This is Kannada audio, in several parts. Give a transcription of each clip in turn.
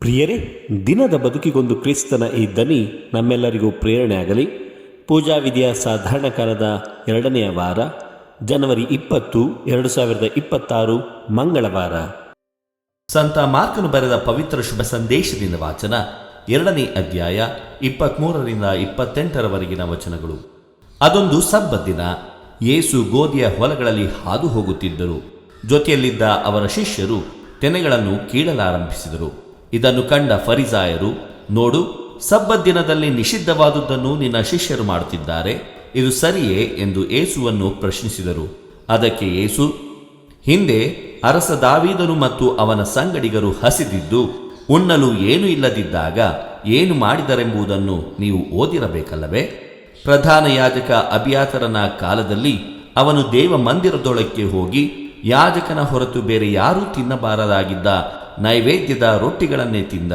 ಪ್ರಿಯರೇ, ದಿನದ ಬದುಕಿಗೊಂದು ಕ್ರಿಸ್ತನ ಈ ದನಿ ನಮ್ಮೆಲ್ಲರಿಗೂ ಪ್ರೇರಣೆ ಆಗಲಿ. ಪೂಜಾ ವಿಧಿಯ ಸಾಧಾರಣ ಕಾಲದ 2ನೇ ವಾರ, ಜನವರಿ 20, 2026 ಮಂಗಳವಾರ. ಸಂತ ಮಾರ್ಕನು ಬರೆದ ಪವಿತ್ರ ಶುಭ ಸಂದೇಶದಿಂದ ವಾಚನ, 2ನೇ ಅಧ್ಯಾಯ 23ರಿಂದ 28ರವರೆಗಿನ ವಚನಗಳು. ಅದೊಂದು ಸಬ್ಬತ್ ದಿನ. ಯೇಸು ಗೋಧಿಯ ಹೊಲಗಳಲ್ಲಿ ಹಾದು ಹೋಗುತ್ತಿದ್ದರು. ಜೊತೆಯಲ್ಲಿದ್ದ ಅವರ ಶಿಷ್ಯರು ತೆನೆಗಳನ್ನು ಕೀಳಲಾರಂಭಿಸಿದರು. ಇದನ್ನು ಕಂಡ ಫರಿಸಾಯರು, ನೋಡು, ಸಬ್ಬತ್ ದಿನದಲ್ಲಿ ನಿಷಿದ್ಧವಾದುದನ್ನು ನಿನ್ನ ಶಿಷ್ಯರು ಮಾಡುತ್ತಿದ್ದಾರೆ, ಇದು ಸರಿಯೇ ಎಂದು ಯೇಸುವನ್ನು ಪ್ರಶ್ನಿಸಿದರು. ಅದಕ್ಕೆ ಯೇಸು, ಹಿಂದೆ ಅರಸ ದಾವೀದನು ಮತ್ತು ಅವನ ಸಂಗಡಿಗರು ಹಸಿದಿದ್ದು ಉಣ್ಣಲು ಏನೂ ಇಲ್ಲದಿದ್ದಾಗ ಏನು ಮಾಡಿದರೆಂಬುದನ್ನು ನೀವು ಓದಿರಬೇಕಲ್ಲವೇ? ಪ್ರಧಾನ ಯಾಜಕ ಅಬಿಯಾತರನ ಕಾಲದಲ್ಲಿ ಅವನು ದೇವ ಮಂದಿರದೊಳಕ್ಕೆ ಹೋಗಿ ಯಾಜಕನ ಹೊರತು ಬೇರೆ ಯಾರೂ ತಿನ್ನಬಾರದಾಗಿದ್ದ ನೈವೇದ್ಯದ ರೊಟ್ಟಿಗಳನ್ನೇ ತಿಂದ,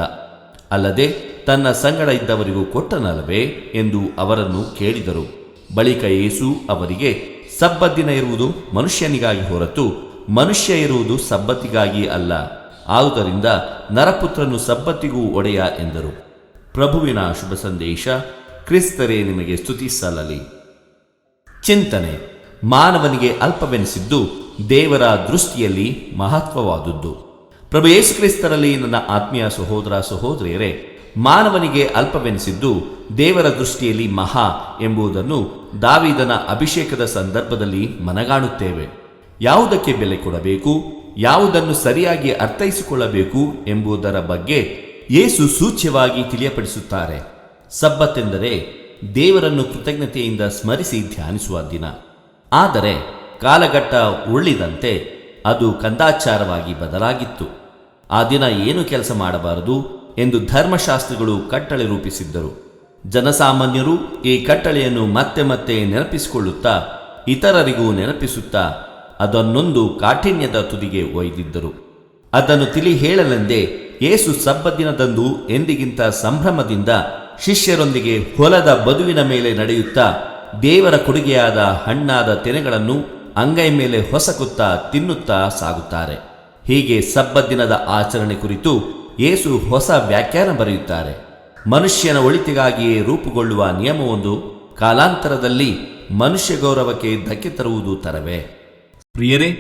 ಅಲ್ಲದೆ ತನ್ನ ಸಂಗಡ ಇದ್ದವರಿಗೂ ಕೊಟ್ಟನಲ್ಲವೇ ಎಂದು ಅವರನ್ನು ಕೇಳಿದರು. ಬಳಿಕ ಯೇಸು ಅವರಿಗೆ, ಸಬ್ಬತ್ ದಿನ ಇರುವುದು ಮನುಷ್ಯನಿಗಾಗಿ ಹೊರತು ಮನುಷ್ಯ ಇರುವುದು ಸಬ್ಬತ್ತಿಗಾಗಿ ಅಲ್ಲ, ಆದುದರಿಂದ ನರಪುತ್ರನು ಸಬ್ಬತ್ತಿಗೂ ಒಡೆಯ ಎಂದರು. ಪ್ರಭುವಿನ ಶುಭ ಸಂದೇಶ. ಕ್ರಿಸ್ತರೇ ನಿಮಗೆ ಸ್ತುತಿ ಸಲ್ಲಲಿ. ಚಿಂತನೆ: ಮಾನವನಿಗೆ ಅಲ್ಪವೆನಿಸಿದ್ದು ದೇವರ ದೃಷ್ಟಿಯಲ್ಲಿ ಮಹತ್ವವಾದುದು. ಪ್ರಭು ಯೇಸು ಕ್ರಿಸ್ತರಲ್ಲಿ ನನ್ನ ಆತ್ಮೀಯ ಸಹೋದರ ಸಹೋದರಿಯರೇ, ಮಾನವನಿಗೆ ಅಲ್ಪವೆನಿಸಿದ್ದು ದೇವರ ದೃಷ್ಟಿಯಲ್ಲಿ ಮಹಾ ಎಂಬುದನ್ನು ದಾವೀದನ ಅಭಿಷೇಕದ ಸಂದರ್ಭದಲ್ಲಿ ಮನಗಾಣುತ್ತೇವೆ. ಯಾವುದಕ್ಕೆ ಬೆಲೆ ಕೊಡಬೇಕು, ಯಾವುದನ್ನು ಸರಿಯಾಗಿ ಅರ್ಥೈಸಿಕೊಳ್ಳಬೇಕು ಎಂಬುದರ ಬಗ್ಗೆ ಯೇಸು ಸೂಚ್ಯವಾಗಿ ತಿಳಿಯಪಡಿಸುತ್ತಾರೆ. ಸಬ್ಬತ್ ಎಂದರೆ ದೇವರನ್ನು ಕೃತಜ್ಞತೆಯಿಂದ ಸ್ಮರಿಸಿ ಧ್ಯಾನಿಸುವ ದಿನ. ಆದರೆ ಕಾಲಘಟ್ಟ ಉರುಳಿದಂತೆ ಅದು ಕಂದಾಚಾರವಾಗಿ ಬದಲಾಗಿತ್ತು. ಆ ದಿನ ಏನು ಕೆಲಸ ಮಾಡಬಾರದು ಎಂದು ಧರ್ಮಶಾಸ್ತ್ರಿಗಳು ಕಟ್ಟಳೆ ರೂಪಿಸಿದ್ದರು. ಜನಸಾಮಾನ್ಯರು ಈ ಕಟ್ಟಳೆಯನ್ನು ಮತ್ತೆ ಮತ್ತೆ ನೆನಪಿಸಿಕೊಳ್ಳುತ್ತಾ ಇತರರಿಗೂ ನೆನಪಿಸುತ್ತಾ ಅದನ್ನೊಂದು ಕಾಠಿಣ್ಯದ ತುದಿಗೆ ಒಯ್ದಿದ್ದರು. ಅದನ್ನು ತಿಳಿ ಹೇಳಲೆಂದೇ ಯೇಸು ಸಬ್ಬತ್ ದಿನದಂದು ಎಂದಿಗಿಂತ ಸಂಭ್ರಮದಿಂದ ಶಿಷ್ಯರೊಂದಿಗೆ ಹೊಲದ ಬದುವಿನ ಮೇಲೆ ನಡೆಯುತ್ತಾ ದೇವರ ಕೊಡುಗೆಯಾದ ಹಣ್ಣಾದ ತೆನೆಗಳನ್ನು ಅಂಗೈ ಮೇಲೆ ಹೊಸಕುತ್ತಾ ತಿನ್ನುತ್ತಾ ಸಾಗುತ್ತಾರೆ. ಹೀಗೆ ಸಬ್ಬತ್ ದಿನದ ಆಚರಣೆ ಕುರಿತು ಯೇಸು ಹೊಸ ವ್ಯಾಖ್ಯಾನ ಬರೆಯುತ್ತಾರೆ. ಮನುಷ್ಯನ ಒಳಿತಿಗಾಗಿಯೇ ರೂಪುಗೊಳ್ಳುವ ನಿಯಮವೊಂದು ಕಾಲಾಂತರದಲ್ಲಿ ಮನುಷ್ಯ ಗೌರವಕ್ಕೆ ಧಕ್ಕೆ ತರುವುದು ತರವೇ? ಪ್ರಿಯರೇ,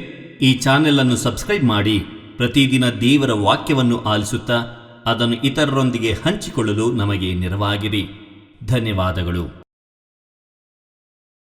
ಈ ಚಾನೆಲ್ ಅನ್ನು ಸಬ್ಸ್ಕ್ರೈಬ್ ಮಾಡಿ ಪ್ರತಿದಿನ ದೇವರ ವಾಕ್ಯವನ್ನು ಆಲಿಸುತ್ತಾ ಅದನ್ನು ಇತರರೊಂದಿಗೆ ಹಂಚಿಕೊಳ್ಳಲು ನಮಗೆ ನೆರವಾಗಿರಿ. ಧನ್ಯವಾದಗಳು.